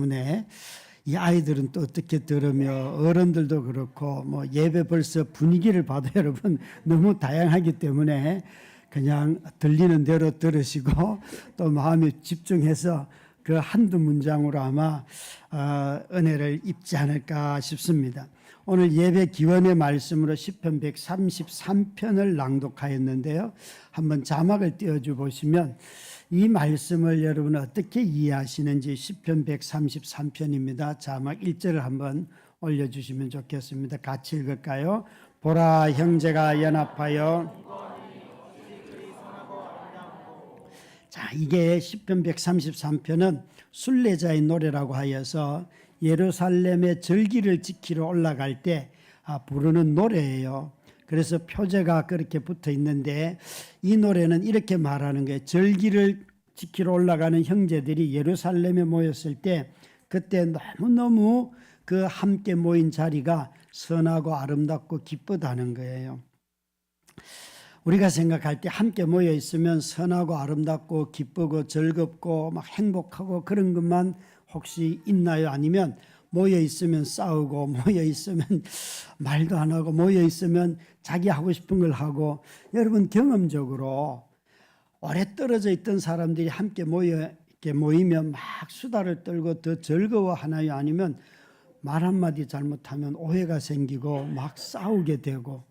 때문에 이 아이들은 또 어떻게 들으며 어른들도 그렇고 뭐 예배 벌써 분위기를 봐도 여러분 너무 다양하기 때문에 그냥 들리는 대로 들으시고 또 마음에 집중해서 그 한두 문장으로 아마 은혜를 입지 않을까 싶습니다. 오늘 예배 기원의 말씀으로 시편 133편을 낭독하였는데요. 한번 자막을 띄워줘 보시면 이 말씀을 여러분 어떻게 이해하시는지 시편 133편입니다. 자막 1절을 한번 올려주시면 좋겠습니다. 같이 읽을까요? 보라 형제가 연합하여. 자, 이게 시편 133편은 순례자의 노래라고 하여서 예루살렘의 절기를 지키러 올라갈 때 부르는 노래예요. 그래서 표제가 그렇게 붙어 있는데 이 노래는 이렇게 말하는 거예요. 절기를 지키러 올라가는 형제들이 예루살렘에 모였을 때 그때 너무너무 그 함께 모인 자리가 선하고 아름답고 기쁘다는 거예요. 우리가 생각할 때 함께 모여 있으면 선하고 아름답고 기쁘고 즐겁고 막 행복하고 그런 것만 혹시 있나요? 아니면 모여 있으면 싸우고 모여 있으면 말도 안 하고 모여 있으면 자기 하고 싶은 걸 하고. 여러분 경험적으로 오래 떨어져 있던 사람들이 함께 이렇게 모이면 막 수다를 떨고 더 즐거워하나요? 아니면 말 한마디 잘못하면 오해가 생기고 막 싸우게 되고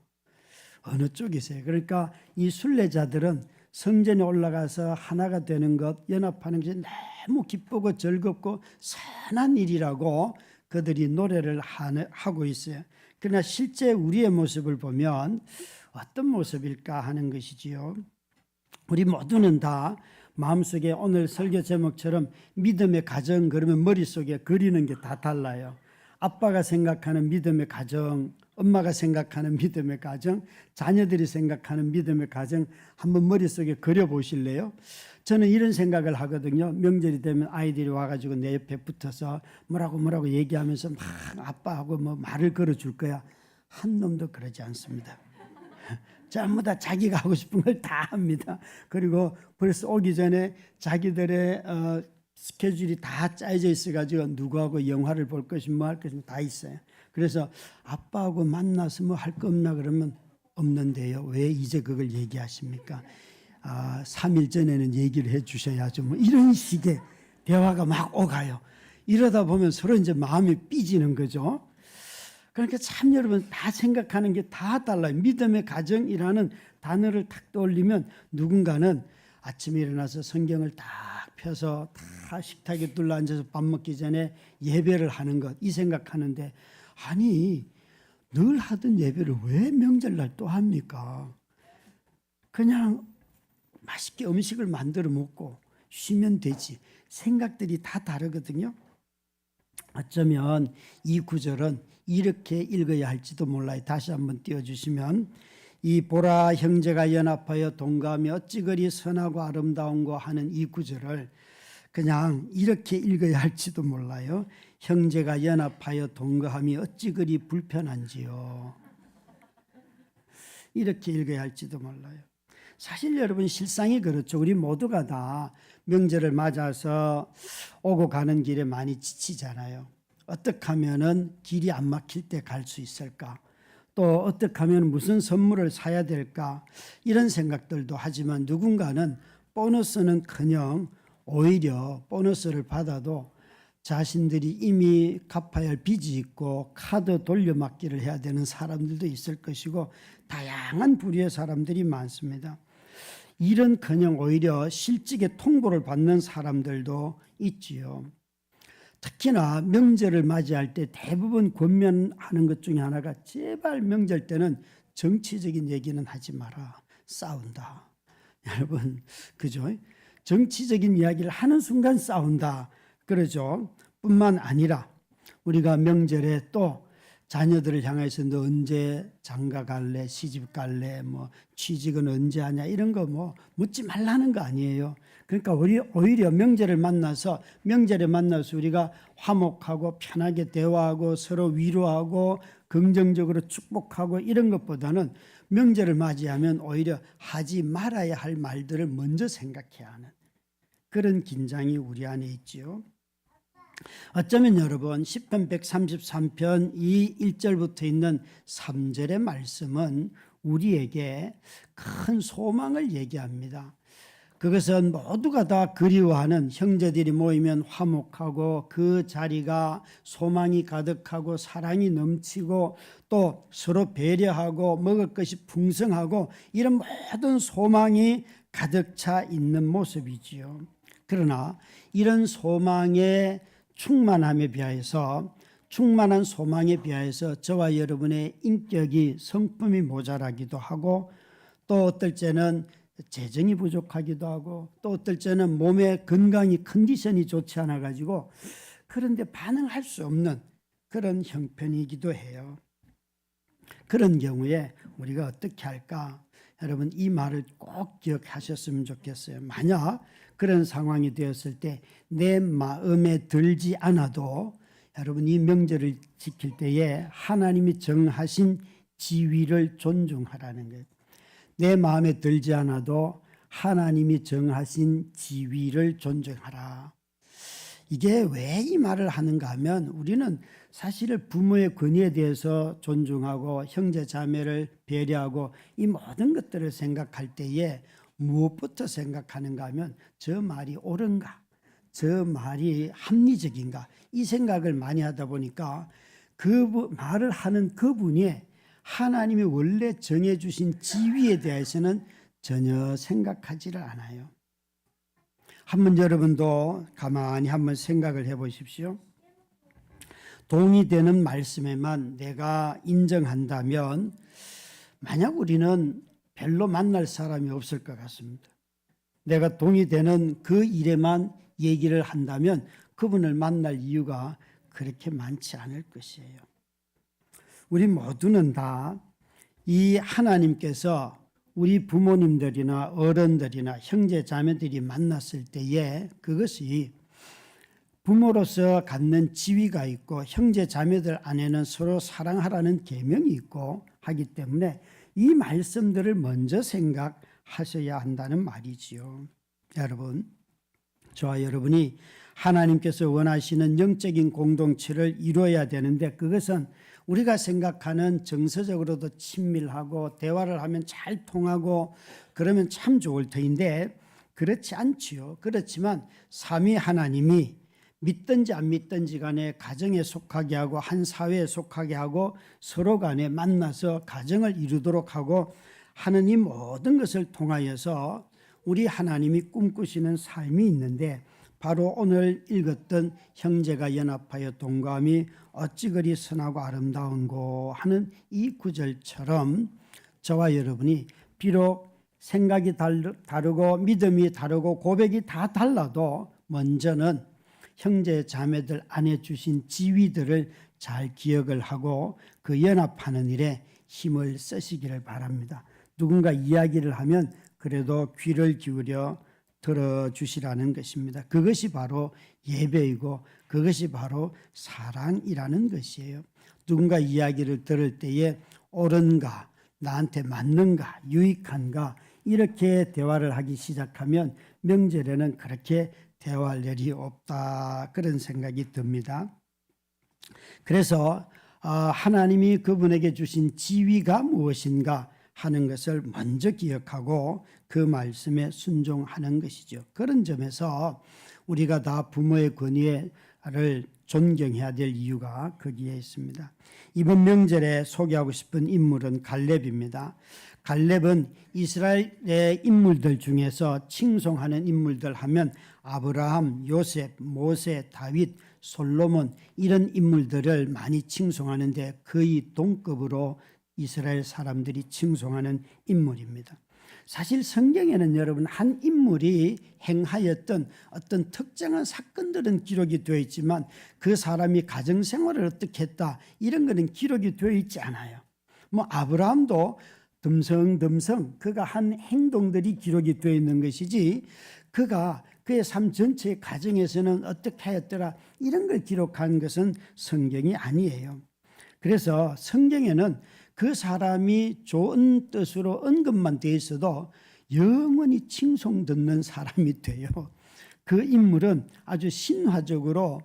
어느 쪽이세요? 그러니까 이 순례자들은 성전에 올라가서 하나가 되는 것, 연합하는 것이 너무 기쁘고 즐겁고 선한 일이라고 그들이 노래를 하고 있어요. 그러나 실제 우리의 모습을 보면 어떤 모습일까 하는 것이지요. 우리 모두는 다 마음속에 오늘 설교 제목처럼 믿음의 가정 그러면 머릿속에 그리는 게 다 달라요. 아빠가 생각하는 믿음의 가정, 엄마가 생각하는 믿음의 가정, 자녀들이 생각하는 믿음의 가정 한번 머릿속에 그려보실래요? 저는 이런 생각을 하거든요. 명절이 되면 아이들이 와가지고 내 옆에 붙어서 뭐라고 얘기하면서 막 아빠하고 뭐 말을 걸어줄 거야. 한 놈도 그러지 않습니다. 전부 다 자기가 하고 싶은 걸 다 합니다. 그리고 벌써 오기 전에 자기들의 스케줄이 다 짜여져 있어가지고 누구하고 영화를 볼 것이 뭐 할 것이 다 있어요. 그래서 아빠하고 만나서 뭐 할 거 없나 그러면 없는데요. 왜 이제 그걸 얘기하십니까? 3일 전에는 얘기를 해 주셔야죠. 뭐 이런 식의 대화가 막 오가요. 이러다 보면 서로 이제 마음이 삐지는 거죠. 그러니까 참 여러분 다 생각하는 게 다 달라요. 믿음의 가정이라는 단어를 탁 떠올리면 누군가는 아침에 일어나서 성경을 딱 펴서 다 식탁에 둘러앉아서 밥 먹기 전에 예배를 하는 것, 이 생각하는데 아니 늘 하던 예배를 왜 명절날 또 합니까? 그냥 맛있게 음식을 만들어 먹고 쉬면 되지. 생각들이 다 다르거든요. 어쩌면 이 구절은 이렇게 읽어야 할지도 몰라요. 다시 한번 띄워주시면 이 보라 형제가 연합하여 동거하며 어찌 그리 선하고 아름다운고 하는 이 구절을 그냥 이렇게 읽어야 할지도 몰라요. 형제가 연합하여 동거함이 어찌 그리 불편한지요. 이렇게 읽어야 할지도 몰라요. 사실 여러분 실상이 그렇죠. 우리 모두가 다 명절을 맞아서 오고 가는 길에 많이 지치잖아요. 어떻게 하면은 길이 안 막힐 때 갈 수 있을까? 또 어떻게 하면 무슨 선물을 사야 될까? 이런 생각들도 하지만 누군가는 보너스는커녕 오히려 보너스를 받아도 자신들이 이미 갚아야 할 빚이 있고 카드 돌려막기를 해야 되는 사람들도 있을 것이고 다양한 부류의 사람들이 많습니다. 이런커녕 오히려 실직의 통보를 받는 사람들도 있지요. 특히나 명절을 맞이할 때 대부분 권면하는 것 중에 하나가 제발 명절 때는 정치적인 얘기는 하지 마라. 싸운다. 여러분 그죠? 정치적인 이야기를 하는 순간 싸운다. 그러죠. 뿐만 아니라 우리가 명절에 또 자녀들을 향해서 너 언제 장가 갈래, 시집 갈래, 뭐 취직은 언제 하냐 이런 거 뭐 묻지 말라는 거 아니에요. 그러니까 오히려 명절에 만나서 우리가 화목하고 편하게 대화하고 서로 위로하고 긍정적으로 축복하고 이런 것보다는 명절을 맞이하면 오히려 하지 말아야 할 말들을 먼저 생각해야 하는 그런 긴장이 우리 안에 있지요. 어쩌면 여러분 시편 133편 이 1절부터 있는 3절의 말씀은 우리에게 큰 소망을 얘기합니다. 그것은 모두가 다 그리워하는 형제들이 모이면 화목하고 그 자리가 소망이 가득하고 사랑이 넘치고 또 서로 배려하고 먹을 것이 풍성하고 이런 모든 소망이 가득 차 있는 모습이지요. 그러나 이런 소망의 충만함에 비하여서 충만한 소망에 비하여서 저와 여러분의 인격이 성품이 모자라기도 하고 또 어떨 때는 재정이 부족하기도 하고 또 어떨 때는 몸의 건강이 컨디션이 좋지 않아 가지고 그런데 반응할 수 없는 그런 형편이기도 해요. 그런 경우에 우리가 어떻게 할까? 여러분 이 말을 꼭 기억하셨으면 좋겠어요. 만약 그런 상황이 되었을 때 내 마음에 들지 않아도 여러분 이 명절을 지킬 때에 하나님이 정하신 지위를 존중하라는 거예요. 내 마음에 들지 않아도 하나님이 정하신 지위를 존중하라. 이게 왜 이 말을 하는가 하면 우리는 사실 부모의 권위에 대해서 존중하고 형제 자매를 배려하고 이 모든 것들을 생각할 때에 무엇부터 생각하는가 하면 저 말이 옳은가, 저 말이 합리적인가 이 생각을 많이 하다 보니까 그 말을 하는 그분이 하나님이 원래 정해주신 지위에 대해서는 전혀 생각하지를 않아요. 한번 여러분도 가만히 한번 생각을 해 보십시오. 동의되는 말씀에만 내가 인정한다면 만약 우리는 별로 만날 사람이 없을 것 같습니다. 내가 동의되는 그 일에만 얘기를 한다면 그분을 만날 이유가 그렇게 많지 않을 것이에요. 우리 모두는 다 이 하나님께서 우리 부모님들이나 어른들이나 형제 자매들이 만났을 때에 그것이 부모로서 갖는 지위가 있고 형제 자매들 안에는 서로 사랑하라는 계명이 있고 하기 때문에 이 말씀들을 먼저 생각하셔야 한다는 말이지요. 여러분, 저와 여러분이 하나님께서 원하시는 영적인 공동체를 이루어야 되는데 그것은 우리가 생각하는 정서적으로도 친밀하고 대화를 하면 잘 통하고 그러면 참 좋을 터인데 그렇지 않지요. 그렇지만 삼위 하나님이 믿든지 안 믿든지 간에 가정에 속하게 하고 한 사회에 속하게 하고 서로 간에 만나서 가정을 이루도록 하고 하는 이 모든 것을 통하여서 우리 하나님이 꿈꾸시는 삶이 있는데 바로 오늘 읽었던 형제가 연합하여 동감이 어찌 그리 선하고 아름다운고 하는 이 구절처럼 저와 여러분이 비록 생각이 다르고 믿음이 다르고 고백이 다 달라도 먼저는 형제 자매들 안에 주신 지위들을 잘 기억을 하고 그 연합하는 일에 힘을 쓰시기를 바랍니다. 누군가 이야기를 하면 그래도 귀를 기울여 들어주시라는 것입니다. 그것이 바로 예배이고 그것이 바로 사랑이라는 것이에요. 누군가 이야기를 들을 때에 옳은가, 나한테 맞는가, 유익한가 이렇게 대화를 하기 시작하면 명절에는 그렇게 대화할 일이 없다 그런 생각이 듭니다. 그래서 하나님이 그분에게 주신 지위가 무엇인가 하는 것을 먼저 기억하고 그 말씀에 순종하는 것이죠. 그런 점에서 우리가 다 부모의 권위를 존경해야 될 이유가 거기에 있습니다. 이번 명절에 소개하고 싶은 인물은 갈렙입니다. 갈렙은 이스라엘의 인물들 중에서 칭송하는 인물들 하면 아브라함, 요셉, 모세, 다윗, 솔로몬 이런 인물들을 많이 칭송하는데 거의 동급으로 이스라엘 사람들이 칭송하는 인물입니다. 사실 성경에는 여러분 한 인물이 행하였던 어떤 특정한 사건들은 기록이 되어 있지만 그 사람이 가정생활을 어떻게 했다 이런 거는 기록이 되어 있지 않아요. 뭐 아브라함도 듬성듬성 그가 한 행동들이 기록이 되어 있는 것이지 그가 그의 삶 전체의 가정에서는 어떻게 하였더라 이런 걸 기록한 것은 성경이 아니에요. 그래서 성경에는 그 사람이 좋은 뜻으로 언급만 돼 있어도 영원히 칭송 듣는 사람이 돼요. 그 인물은 아주 신화적으로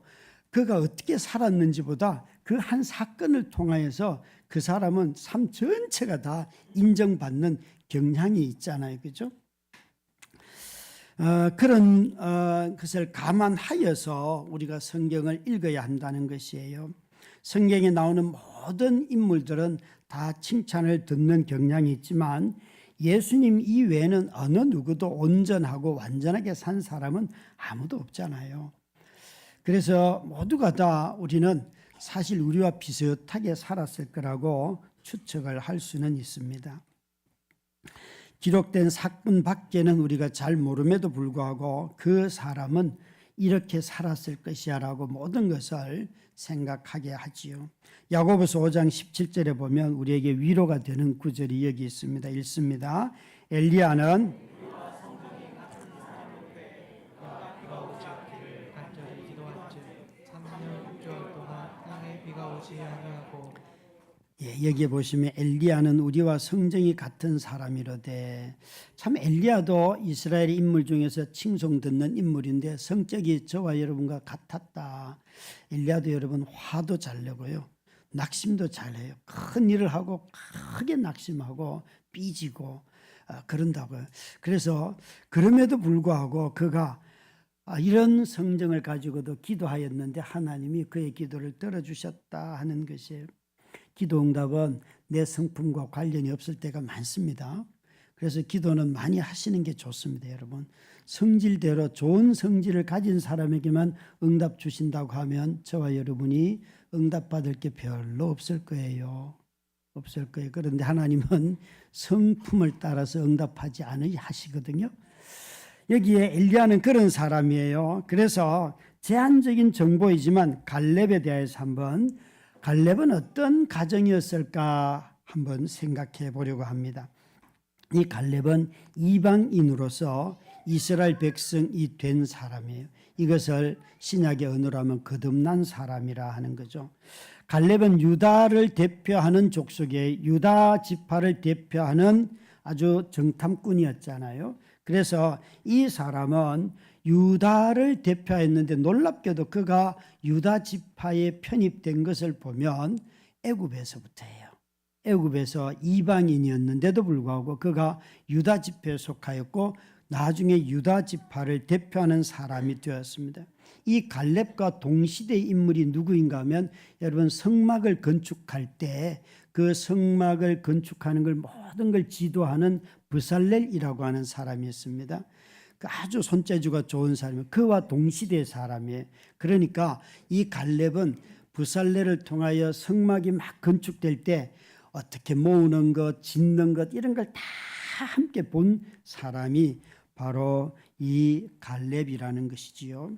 그가 어떻게 살았는지보다 그 한 사건을 통하여서 그 사람은 삶 전체가 다 인정받는 경향이 있잖아요. 그죠? 그런 것을 감안하여서 우리가 성경을 읽어야 한다는 것이에요. 성경에 나오는 모든 인물들은 다 칭찬을 듣는 경향이 있지만 예수님 이외에는 어느 누구도 온전하고 완전하게 산 사람은 아무도 없잖아요. 그래서 모두가 다 우리는 사실 우리와 비슷하게 살았을 거라고 추측을 할 수는 있습니다. 기록된 사건 밖에는 우리가 잘 모름에도 불구하고 그 사람은 이렇게 살았을 것이야 라고 모든 것을 생각하게 하지요. 야고보서 5장 17절에 보면 우리에게 위로가 되는 구절이 여기 있습니다. 읽습니다. 엘리야는 간절히 기도한즉 3년 6개월 동안 땅에 비가 오지 아니하고. 여기에 보시면 엘리야는 우리와 성정이 같은 사람이로되, 참 엘리야도 이스라엘의 인물 중에서 칭송 듣는 인물인데 성격이 저와 여러분과 같았다. 엘리야도 여러분 화도 잘 내고요, 낙심도 잘해요. 큰 일을 하고 크게 낙심하고 삐지고 그런다고요. 그래서 그럼에도 불구하고 그가 이런 성정을 가지고도 기도하였는데 하나님이 그의 기도를 들어주셨다 하는 것이에요. 기도 응답은 내 성품과 관련이 없을 때가 많습니다. 그래서 기도는 많이 하시는 게 좋습니다. 여러분, 성질대로 좋은 성질을 가진 사람에게만 응답 주신다고 하면 저와 여러분이 응답받을 게 별로 없을 거예요. 없을 거예요. 그런데 하나님은 성품을 따라서 응답하지 않으시거든요. 여기에 엘리야는 그런 사람이에요. 그래서 제한적인 정보이지만 갈렙에 대해서 한번, 갈렙은 어떤 가정이었을까 한번 생각해 보려고 합니다. 이 갈렙은 이방인으로서 이스라엘 백성이 된 사람이에요. 이것을 신약의 언어로 하면 거듭난 사람이라 하는 거죠. 갈렙은 유다를 대표하는 족속의 유다 지파를 대표하는 아주 정탐꾼이었잖아요. 그래서 이 사람은 유다를 대표했는데 놀랍게도 그가 유다 지파에 편입된 것을 보면 애굽에서부터예요. 애굽에서 이방인이었는데도 불구하고 그가 유다 지파에 속하였고 나중에 유다 지파를 대표하는 사람이 되었습니다. 이 갈렙과 동시대 인물이 누구인가 하면 여러분 성막을 건축할 때 그 성막을 건축하는 걸 모든 걸 지도하는 브살렐이라고 하는 사람이었습니다. 그 아주 손재주가 좋은 사람이에요. 그와 동시대 사람이에요. 그러니까 이 갈렙은 브살렐을 통하여 성막이 막 건축될 때 어떻게 모으는 것, 짓는 것 이런 걸 다 함께 본 사람이 바로 이 갈렙이라는 것이지요.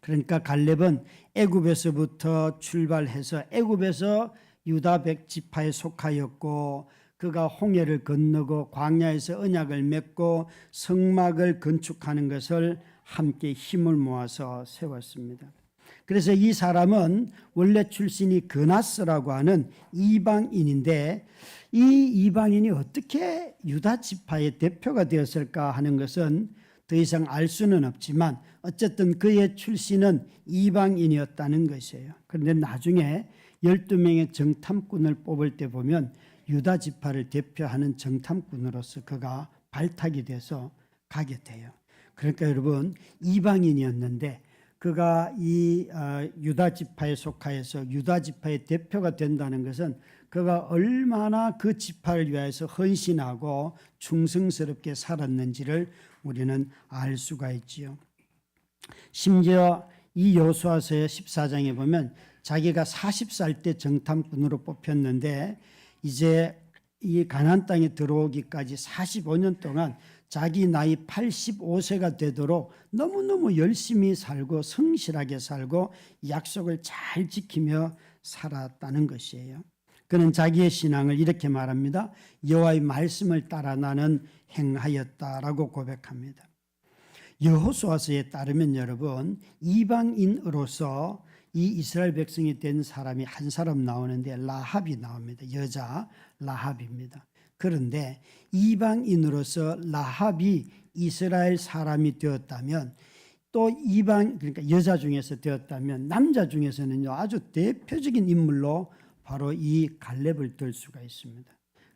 그러니까 갈렙은 애굽에서부터 출발해서 애굽에서 유다 백지파에 속하였고 그가 홍해를 건너고 광야에서 언약을 맺고 성막을 건축하는 것을 함께 힘을 모아서 세웠습니다. 그래서 이 사람은 원래 출신이 그나스라고 하는 이방인인데 이 이방인이 어떻게 유다 지파의 대표가 되었을까 하는 것은 더 이상 알 수는 없지만 어쨌든 그의 출신은 이방인이었다는 것이에요. 그런데 나중에 12명의 정탐꾼을 뽑을 때 보면 유다 지파를 대표하는 정탐꾼으로서 그가 발탁이 돼서 가게 돼요. 그러니까 여러분 이방인이었는데 그가 이 유다 지파에 속하여서 유다 지파의 대표가 된다는 것은 그가 얼마나 그 지파를 위해서 헌신하고 충성스럽게 살았는지를 우리는 알 수가 있지요. 심지어 이 여호수아서의 14장에 보면 자기가 40살 때 정탐꾼으로 뽑혔는데 이제 이 가나안 땅에 들어오기까지 45년 동안 자기 나이 85세가 되도록 너무너무 열심히 살고 성실하게 살고 약속을 잘 지키며 살았다는 것이에요. 그는 자기의 신앙을 이렇게 말합니다. 여호와의 말씀을 따라 나는 행하였다라고 고백합니다. 여호수아서에 따르면 여러분 이방인으로서 이 이스라엘 백성이 된 사람이 한 사람 나오는데 라합이 나옵니다. 여자 라합입니다. 그런데 이방인으로서 라합이 이스라엘 사람이 되었다면 또 이방 그러니까 여자 중에서 되었다면 남자 중에서는요 아주 대표적인 인물로 바로 이 갈렙을 들 수가 있습니다.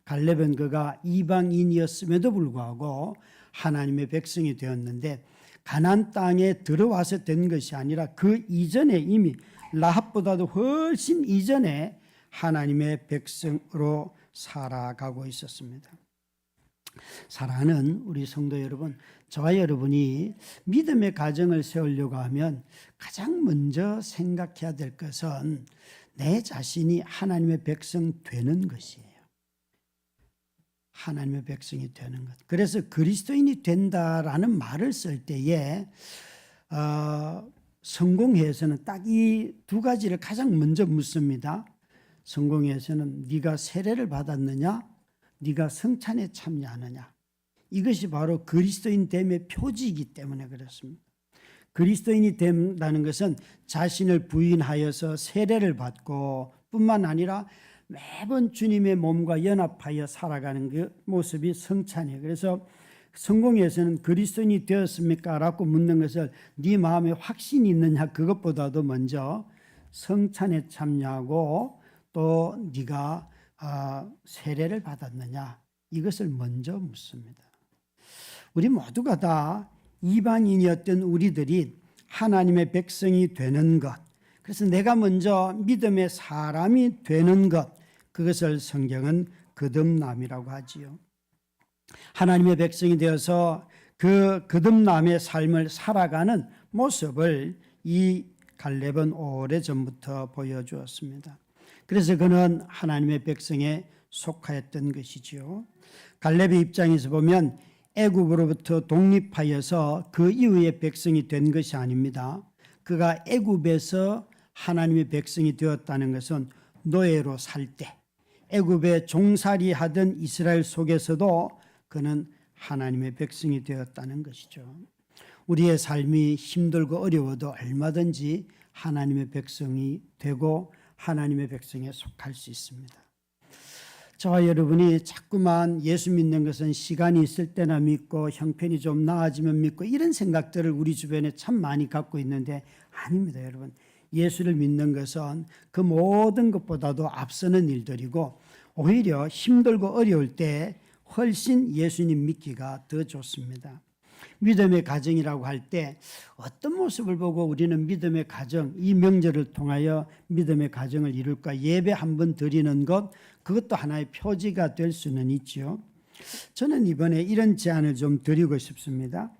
갈렙은 그가 이방인이었음에도 불구하고 하나님의 백성이 되었는데 가나안 땅에 들어와서 된 것이 아니라 그 이전에 이미 라합보다도 훨씬 이전에 하나님의 백성으로 살아가고 있었습니다. 사랑하는 우리 성도 여러분, 저와 여러분이 믿음의 가정을 세우려고 하면 가장 먼저 생각해야 될 것은 내 자신이 하나님의 백성 되는 것이에요. 하나님의 백성이 되는 것. 그래서 그리스도인이 된다라는 말을 쓸 때에 성공회에서는 딱 이 두 가지를 가장 먼저 묻습니다. 성공회에서는 네가 세례를 받았느냐? 네가 성찬에 참여하느냐? 이것이 바로 그리스도인 됨의 표지이기 때문에 그렇습니다. 그리스도인이 된다는 것은 자신을 부인하여서 세례를 받고 뿐만 아니라 매번 주님의 몸과 연합하여 살아가는 그 모습이 성찬이에요. 그래서 성공회에서는 그리스도인이 되었습니까? 라고 묻는 것을 네 마음에 확신이 있느냐 그것보다도 먼저 성찬에 참여하고 또 네가 세례를 받았느냐 이것을 먼저 묻습니다. 우리 모두가 다 이방인이었던 우리들이 하나님의 백성이 되는 것, 그래서 내가 먼저 믿음의 사람이 되는 것, 그것을 성경은 거듭남이라고 하지요. 하나님의 백성이 되어서 그 거듭남의 삶을 살아가는 모습을 이 갈렙은 오래전부터 보여주었습니다. 그래서 그는 하나님의 백성에 속하였던 것이지요. 갈렙의 입장에서 보면 애굽으로부터 독립하여서 그 이후에 백성이 된 것이 아닙니다. 그가 애굽에서 하나님의 백성이 되었다는 것은 노예로 살 때 애굽에 종살이 하던 이스라엘 속에서도 그는 하나님의 백성이 되었다는 것이죠. 우리의 삶이 힘들고 어려워도 얼마든지 하나님의 백성이 되고 하나님의 백성에 속할 수 있습니다. 저와 여러분이 자꾸만 예수 믿는 것은 시간이 있을 때나 믿고 형편이 좀 나아지면 믿고 이런 생각들을 우리 주변에 참 많이 갖고 있는데 아닙니다, 여러분. 예수를 믿는 것은 그 모든 것보다도 앞서는 일들이고 오히려 힘들고 어려울 때 훨씬 예수님 믿기가 더 좋습니다. 믿음의 가정이라고 할 때 어떤 모습을 보고 우리는 믿음의 가정, 이 명절을 통하여 믿음의 가정을 이룰까? 예배 한 번 드리는 것, 그것도 하나의 표지가 될 수는 있죠. 저는 이번에 이런 제안을 좀 드리고 싶습니다.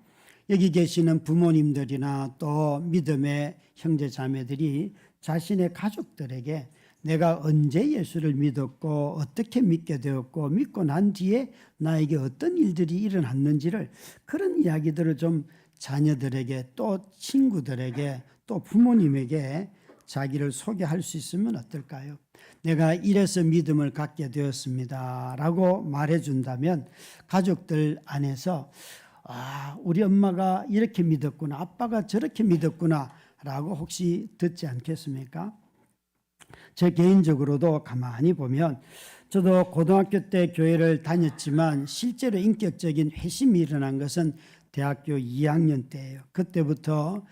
여기 계시는 부모님들이나 또 믿음의 형제 자매들이 자신의 가족들에게 내가 언제 예수를 믿었고 어떻게 믿게 되었고 믿고 난 뒤에 나에게 어떤 일들이 일어났는지를 그런 이야기들을 좀 자녀들에게 또 친구들에게 또 부모님에게 자기를 소개할 수 있으면 어떨까요? 내가 이래서 믿음을 갖게 되었습니다 라고 말해준다면 가족들 안에서 우리 엄마가 이렇게 믿었구나, 아빠가 저렇게 믿었구나 라고 혹시 듣지 않겠습니까? 제 개인적으로도 가만히 보면 저도 고등학교 때 교회를 다녔지만 실제로 인격적인 회심이 일어난 것은 대학교 2학년 때예요. 그때부터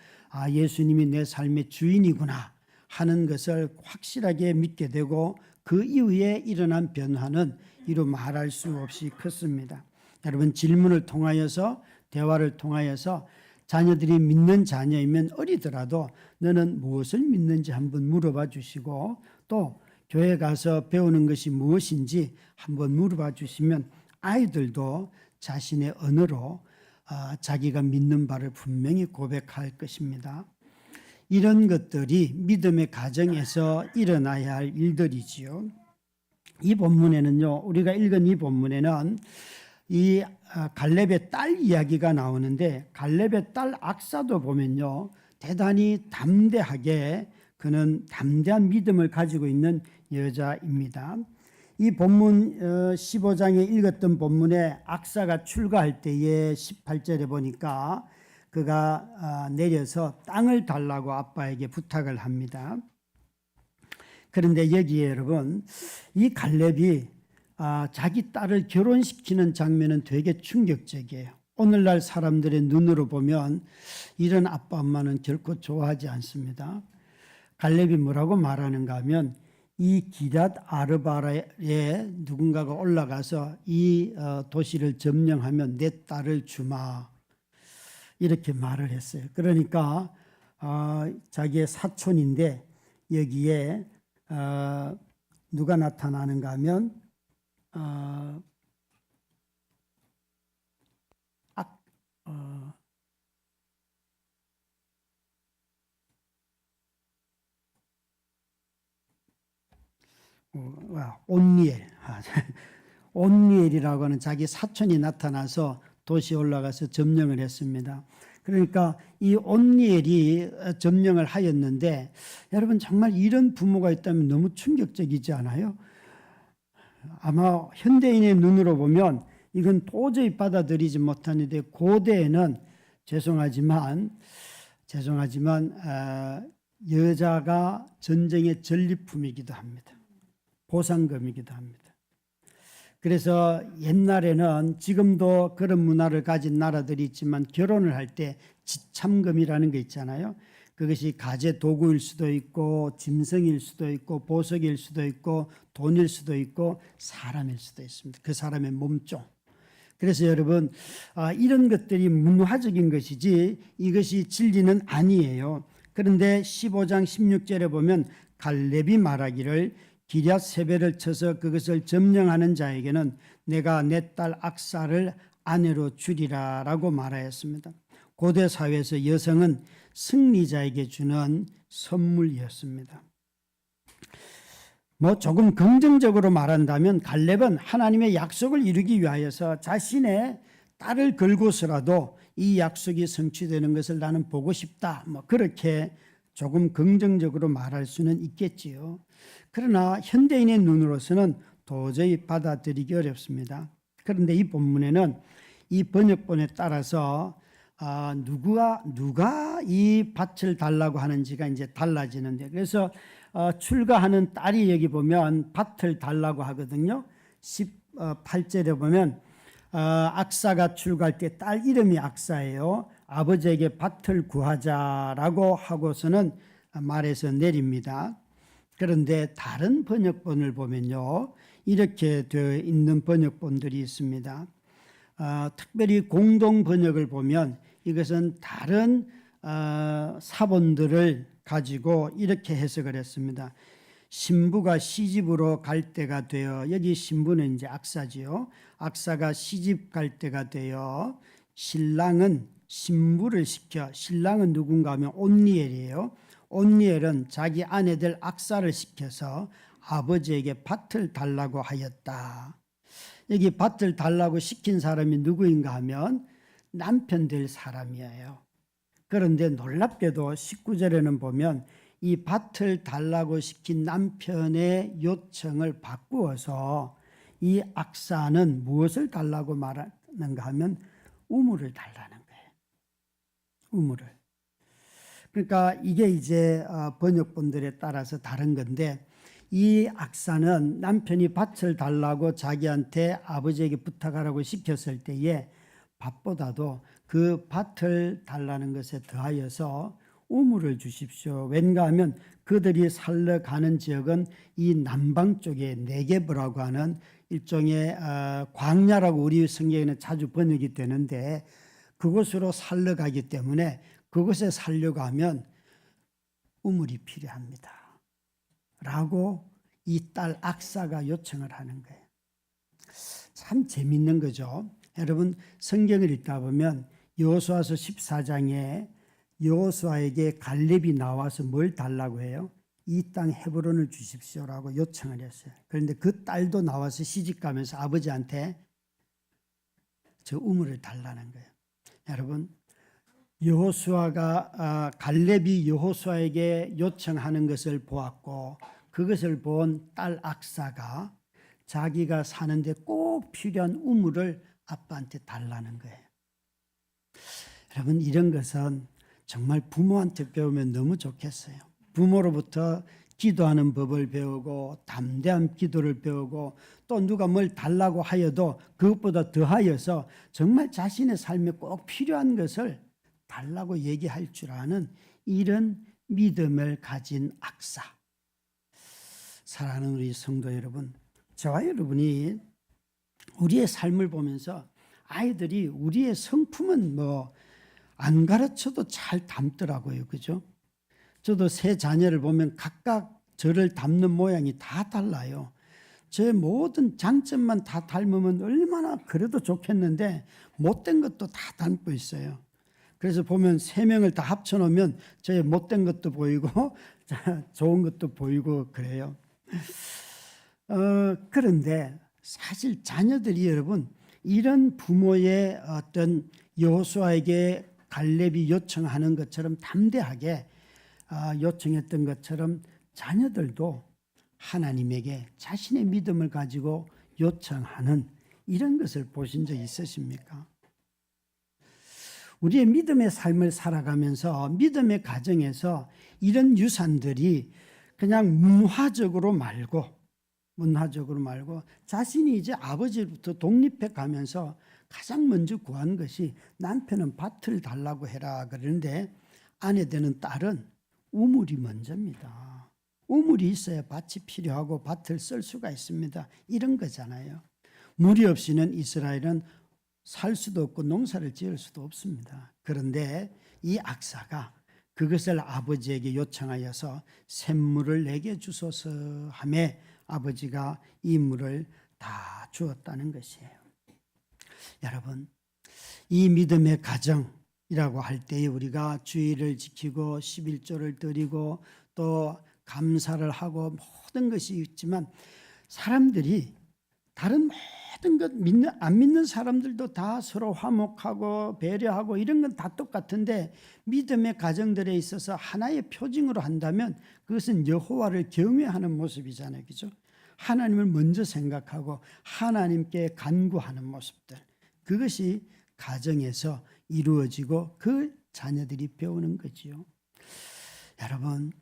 예수님이 내 삶의 주인이구나 하는 것을 확실하게 믿게 되고 그 이후에 일어난 변화는 이루 말할 수 없이 컸습니다. 여러분, 질문을 통하여서 대화를 통하여서 자녀들이 믿는 자녀이면 어리더라도 너는 무엇을 믿는지 한번 물어봐 주시고 또 교회 가서 배우는 것이 무엇인지 한번 물어봐 주시면 아이들도 자신의 언어로 자기가 믿는 바를 분명히 고백할 것입니다. 이런 것들이 믿음의 가정에서 일어나야 할 일들이지요. 이 본문에는요, 우리가 읽은 이 본문에는 이 갈렙의 딸 이야기가 나오는데 갈렙의 딸 악사도 보면요 대단히 담대하게 그는 담대한 믿음을 가지고 있는 여자입니다. 이 본문 15장에 읽었던 본문에 악사가 출가할 때에 18절에 보니까 그가 내려서 땅을 달라고 아빠에게 부탁을 합니다. 그런데 여기에 여러분 이 갈렙이 자기 딸을 결혼시키는 장면은 되게 충격적이에요. 오늘날 사람들의 눈으로 보면 이런 아빠 엄마는 결코 좋아하지 않습니다. 갈렙이 뭐라고 말하는가 하면 이 기럇 아르바에 누군가가 올라가서 이 도시를 점령하면 내 딸을 주마, 이렇게 말을 했어요. 그러니까 자기의 사촌인데 여기에 누가 나타나는가 하면 온니엘, 온니엘이라고 하는 자기 사촌이 나타나서 도시에 올라가서 점령을 했습니다. 그러니까 이 온니엘이 점령을 하였는데, 여러분 정말 이런 부모가 있다면 너무 충격적이지 않아요? 아마 현대인의 눈으로 보면 이건 도저히 받아들이지 못하는데, 고대에는 죄송하지만 여자가 전쟁의 전리품이기도 합니다. 보상금이기도 합니다. 그래서 옛날에는, 지금도 그런 문화를 가진 나라들이 있지만, 결혼을 할 때 지참금이라는 게 있잖아요. 그것이 가재 도구일 수도 있고 짐승일 수도 있고 보석일 수도 있고 돈일 수도 있고 사람일 수도 있습니다. 그 사람의 몸종. 그래서 여러분, 이런 것들이 문화적인 것이지 이것이 진리는 아니에요. 그런데 15장 16절에 보면 갈렙이 말하기를 기럇 세벨을 쳐서 그것을 점령하는 자에게는 내가 내 딸 악사를 아내로 주리라 라고 말하였습니다. 고대 사회에서 여성은 승리자에게 주는 선물이었습니다. 조금 긍정적으로 말한다면 갈렙은 하나님의 약속을 이루기 위하여서 자신의 딸을 걸고서라도 이 약속이 성취되는 것을 나는 보고 싶다, 그렇게 조금 긍정적으로 말할 수는 있겠지요. 그러나 현대인의 눈으로서는 도저히 받아들이기 어렵습니다. 그런데 이 본문에는 이 번역본에 따라서 누가 이 밭을 달라고 하는지가 이제 달라지는데, 그래서 출가하는 딸이 여기 보면 밭을 달라고 하거든요. 18절에 보면 악사가 출가할 때 딸 이름이 악사예요. 아버지에게 밭을 구하자라고 하고서는 말해서 내립니다. 그런데 다른 번역본을 보면요, 이렇게 되어 있는 번역본들이 있습니다. 특별히 공동 번역을 보면 이것은 다른 사본들을 가지고 이렇게 해석을 했습니다. 신부가 시집으로 갈 때가 되어, 여기 신부는 이제 악사지요. 악사가 시집 갈 때가 되어 신랑은 신부를 시켜, 신랑은 누군가 하면 온니엘이에요. 온니엘은 자기 아내들 악사를 시켜서 아버지에게 밭을 달라고 하였다. 여기 밭을 달라고 시킨 사람이 누구인가 하면 남편 될 사람이에요. 그런데 놀랍게도 19절에는 보면 이 밭을 달라고 시킨 남편의 요청을 바꾸어서 이 악사는 무엇을 달라고 말하는가 하면 우물을 달라는 거예요. 우물을. 그러니까 이게 이제 번역본들에 따라서 다른 건데, 이 악사는 남편이 밭을 달라고 자기한테 아버지에게 부탁하라고 시켰을 때에 밭보다도 그 밭을 달라는 것에 더하여서 우물을 주십시오. 왠가 하면 그들이 살러가는 지역은 이 남방 쪽에 네게브라고 하는 일종의 광야라고 우리 성경에는 자주 번역이 되는데, 그곳으로 살러가기 때문에 그곳에 살려고 하면 우물이 필요합니다 라고 이 딸 악사가 요청을 하는 거예요. 참 재밌는 거죠. 여러분, 성경을 읽다 보면 여호수아서 14장에 여호수아에게 갈렙이 나와서 뭘 달라고 해요? 이 땅 헤브론을 주십시오라고 요청을 했어요. 그런데 그 딸도 나와서 시집가면서 아버지한테 저 우물을 달라는 거예요. 여러분, 갈렙이 여호수아에게 요청하는 것을 보았고, 그것을 본 딸 악사가 자기가 사는데 꼭 필요한 우물을 아빠한테 달라는 거예요. 여러분, 이런 것은 정말 부모한테 배우면 너무 좋겠어요. 부모로부터 기도하는 법을 배우고 담대한 기도를 배우고 또 누가 뭘 달라고 하여도 그것보다 더하여서 정말 자신의 삶에 꼭 필요한 것을 달라고 얘기할 줄 아는 이런 믿음을 가진 악사. 사랑하는 우리 성도 여러분, 저와 여러분이 우리의 삶을 보면서 아이들이 우리의 성품은 뭐 안 가르쳐도 잘 담더라고요. 그죠? 저도 세 자녀를 보면 각각 저를 닮는 모양이 다 달라요. 제 모든 장점만 다 닮으면 얼마나 그래도 좋겠는데 못된 것도 다 닮고 있어요. 그래서 보면 세 명을 다 합쳐놓으면 저의 못된 것도 보이고 좋은 것도 보이고 그래요. 그런데 사실 자녀들이 여러분 이런 부모의 어떤 여호수아에게 갈렙이 요청하는 것처럼 담대하게 요청했던 것처럼 자녀들도 하나님에게 자신의 믿음을 가지고 요청하는 이런 것을 보신 적 있으십니까? 우리의 믿음의 삶을 살아가면서 믿음의 가정에서 이런 유산들이 그냥 문화적으로 말고 자신이 이제 아버지로부터 독립해 가면서 가장 먼저 구한 것이 남편은 밭을 달라고 해라 그러는데 아내 되는 딸은 우물이 먼저입니다. 우물이 있어야 밭이 필요하고 밭을 쓸 수가 있습니다. 이런 거잖아요. 물이 없이는 이스라엘은 살 수도 없고 농사를 지을 수도 없습니다. 그런데 이 악사가 그것을 아버지에게 요청하여서 샘물을 내게 주소서 하며 아버지가 이 물을 다 주었다는 것이에요. 여러분, 이 믿음의 가정이라고 할 때에 우리가 주의를 지키고 11조를 드리고 또 감사를 하고 모든 것이 있지만 사람들이 다른 모든 것 안 믿는 사람들도 다 서로 화목하고 배려하고 이런 건 다 똑같은데 믿음의 가정들에 있어서 하나의 표징으로 한다면 그것은 여호와를 경외하는 모습이잖아요. 그죠? 하나님을 먼저 생각하고 하나님께 간구하는 모습들. 그것이 가정에서 이루어지고 그 자녀들이 배우는 거지요. 여러분,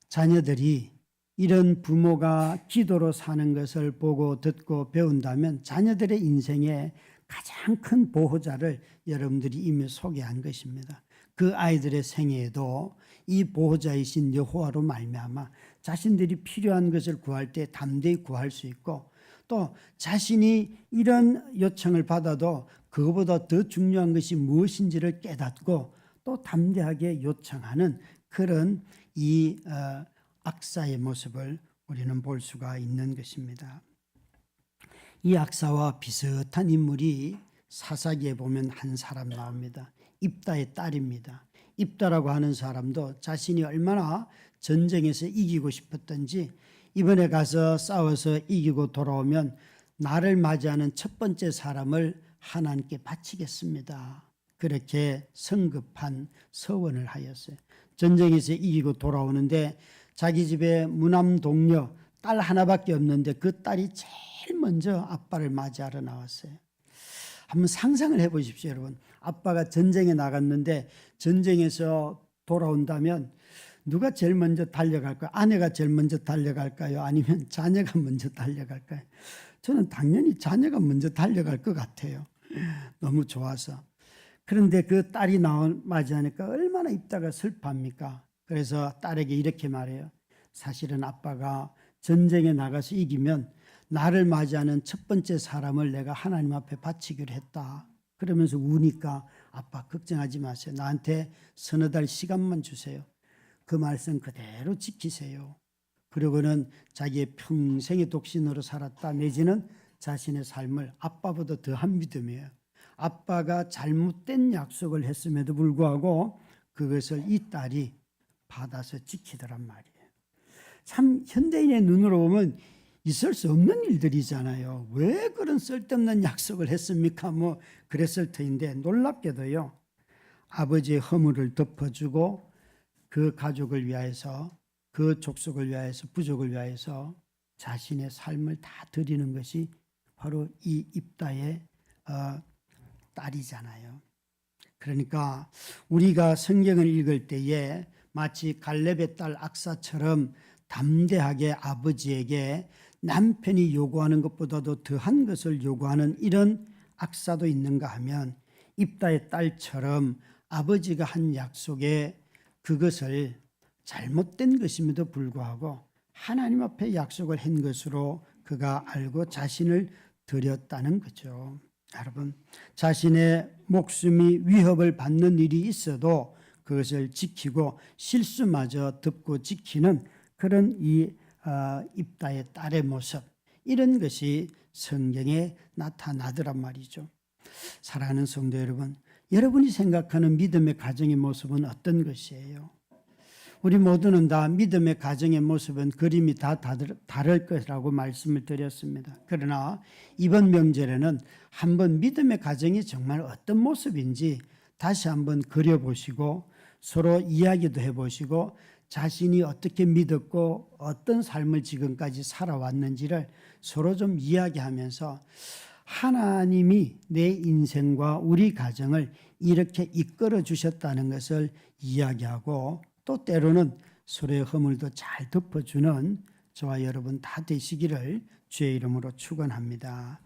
자녀들이 이런 부모가 기도로 사는 것을 보고 듣고 배운다면 자녀들의 인생에 가장 큰 보호자를 여러분들이 이미 소개한 것입니다. 그 아이들의 생애에도 이 보호자이신 여호와로 말미암아 자신들이 필요한 것을 구할 때 담대히 구할 수 있고 또 자신이 이런 요청을 받아도 그것보다 더 중요한 것이 무엇인지를 깨닫고 또 담대하게 요청하는 그런 이 악사의 모습을 우리는 볼 수가 있는 것입니다. 이 악사와 비슷한 인물이 사사기에 보면 한 사람 나옵니다. 입다의 딸입니다. 입다라고 하는 사람도 자신이 얼마나 전쟁에서 이기고 싶었던지 이번에 가서 싸워서 이기고 돌아오면 나를 맞이하는 첫 번째 사람을 하나님께 바치겠습니다. 그렇게 성급한 서원을 하였어요. 전쟁에서 이기고 돌아오는데 자기 집에 무남 동료 딸 하나밖에 없는데 그 딸이 제일 먼저 아빠를 맞이하러 나왔어요. 한번 상상을 해보십시오, 여러분. 아빠가 전쟁에 나갔는데 전쟁에서 돌아온다면 누가 제일 먼저 달려갈까요? 아내가 제일 먼저 달려갈까요? 아니면 자녀가 먼저 달려갈까요? 저는 당연히 자녀가 먼저 달려갈 것 같아요. 너무 좋아서. 그런데 그 딸이 맞이하니까 얼마나 입다가 슬퍼합니까? 그래서 딸에게 이렇게 말해요. 사실은 아빠가 전쟁에 나가서 이기면 나를 맞이하는 첫 번째 사람을 내가 하나님 앞에 바치기로 했다. 그러면서 우니까 아빠 걱정하지 마세요. 나한테 서너 달 시간만 주세요. 그 말씀 그대로 지키세요. 그리고는 자기의 평생의 독신으로 살았다 내지는 자신의 삶을 아빠보다 더한 믿음이에요. 아빠가 잘못된 약속을 했음에도 불구하고 그것을 이 딸이 받아서 지키더란 말이에요. 참 현대인의 눈으로 보면 있을 수 없는 일들이잖아요. 왜 그런 쓸데없는 약속을 했습니까? 뭐 그랬을 터인데 놀랍게도요. 아버지의 허물을 덮어주고 그 가족을 위하여서 그 족속을 위하여서 부족을 위하여서 자신의 삶을 다 드리는 것이 바로 이 입다의 딸이잖아요. 그러니까 우리가 성경을 읽을 때에 마치 갈렙의 딸 악사처럼 담대하게 아버지에게 남편이 요구하는 것보다도 더한 것을 요구하는 이런 악사도 있는가 하면 입다의 딸처럼 아버지가 한 약속에 그것을 잘못된 것임에도 불구하고 하나님 앞에 약속을 한 것으로 그가 알고 자신을 드렸다는 거죠. 여러분, 자신의 목숨이 위협을 받는 일이 있어도 그것을 지키고 실수마저 덮고 지키는 그런 입다의 딸의 모습, 이런 것이 성경에 나타나더란 말이죠. 사랑하는 성도 여러분, 여러분이 생각하는 믿음의 가정의 모습은 어떤 것이에요? 우리 모두는 다 믿음의 가정의 모습은 그림이 다 다를 것이라고 말씀을 드렸습니다. 그러나 이번 명절에는 한번 믿음의 가정이 정말 어떤 모습인지 다시 한번 그려보시고 서로 이야기도 해보시고 자신이 어떻게 믿었고 어떤 삶을 지금까지 살아왔는지를 서로 좀 이야기하면서 하나님이 내 인생과 우리 가정을 이렇게 이끌어 주셨다는 것을 이야기하고 또 때로는 서로의 허물도 잘 덮어주는 저와 여러분 다 되시기를 주의 이름으로 축원합니다.